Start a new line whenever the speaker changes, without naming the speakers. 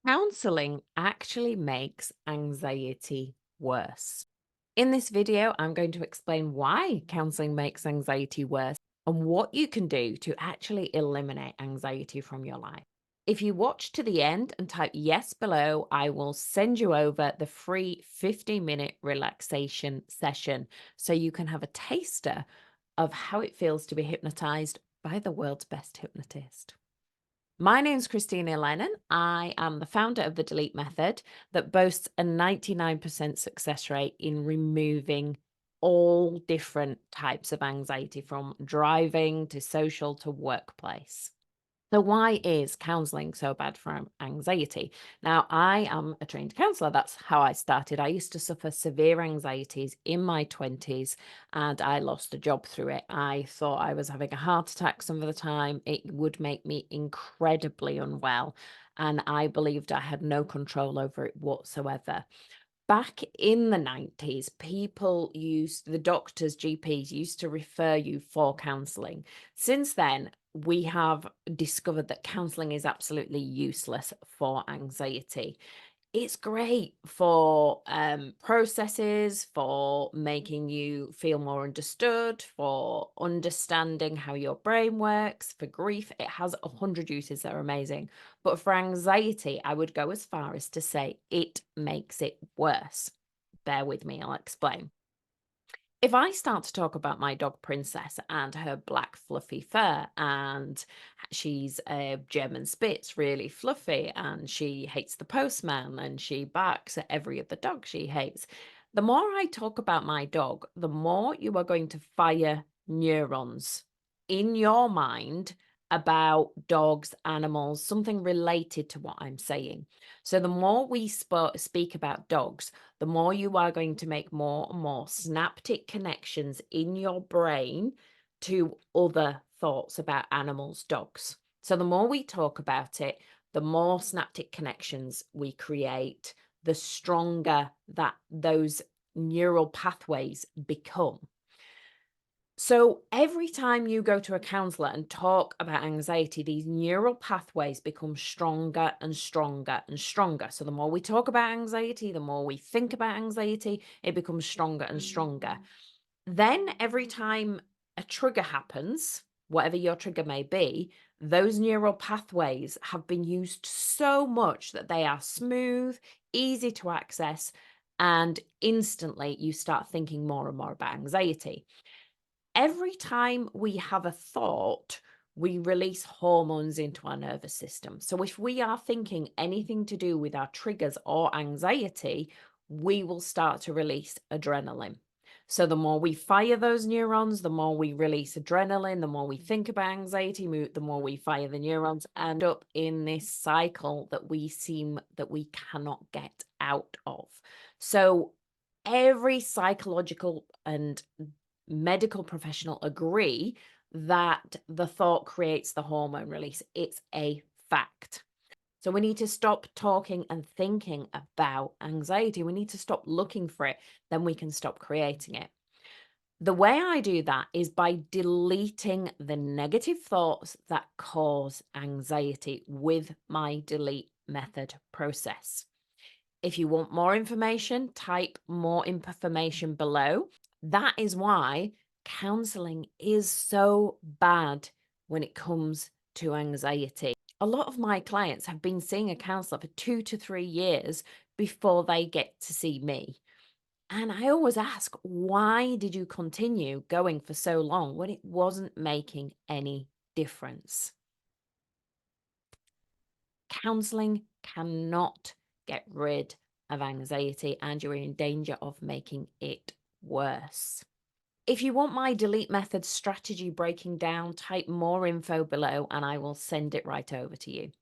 Counseling actually makes anxiety worse. In this video, I'm going to explain why counseling makes anxiety worse and what you can do to actually eliminate anxiety from your life. If you watch to the end and type yes below, I will send you over the free 15-minute relaxation session so you can have a taster of how it feels to be hypnotized by the world's best hypnotist. My name's Krystyna Lennon. I am the founder of the Delete Method that boasts a 99% success rate in removing all different types of anxiety from driving to social to workplace. So why is counseling so bad for anxiety? Now, I am a trained counselor. That's how I started. I used to suffer severe anxieties in my 20s and I lost a job through it. I thought I was having a heart attack some of the time. It would make me incredibly unwell. And I believed I had no control over it whatsoever. Back in the 90s, the doctors, GPs used to refer you for counseling. Since then, we have discovered that counseling is absolutely useless for anxiety. It's great for processes, for making you feel more understood, for understanding how your brain works, for grief. It has 100 uses that are amazing. But for anxiety, I would go as far as to say it makes it worse. Bear with me, I'll explain. If I start to talk about my dog Princess and her black fluffy fur, and she's a German Spitz, really fluffy, and she hates the postman and she barks at every other dog she hates. The more I talk about my dog, the more you are going to fire neurons in your mind about dogs, animals, something related to what I'm saying. So the more we speak about dogs, the more you are going to make more and more synaptic connections in your brain to other thoughts about animals, dogs. So the more we talk about it, the more synaptic connections we create, the stronger that those neural pathways become. So every time you go to a counselor and talk about anxiety, these neural pathways become stronger and stronger and stronger. So the more we talk about anxiety, the more we think about anxiety, it becomes stronger and stronger. Then every time a trigger happens, whatever your trigger may be, those neural pathways have been used so much that they are smooth, easy to access, and instantly you start thinking more and more about anxiety. Every time we have a thought, we release hormones into our nervous system. So if we are thinking anything to do with our triggers or anxiety, we will start to release adrenaline. So the more we fire those neurons, the more we release adrenaline, the more we think about anxiety, the more we fire the neurons, and up in this cycle that we seem that we cannot get out of. So every psychological and medical professional agree that the thought creates the hormone release. It's a fact. So we need to stop talking and thinking about anxiety. We need to stop looking for it. Then we can stop creating it. The way I do that is by deleting the negative thoughts that cause anxiety with my delete method process. If you want more information, type more information below. That is why counseling is so bad when it comes to anxiety. A lot of my clients have been seeing a counselor for 2 to 3 years before they get to see me. And I always ask, why did you continue going for so long when it wasn't making any difference? Counseling cannot get rid of anxiety, and you're in danger of making it worse. If you want my delete method strategy breaking down, type more info below and I will send it right over to you.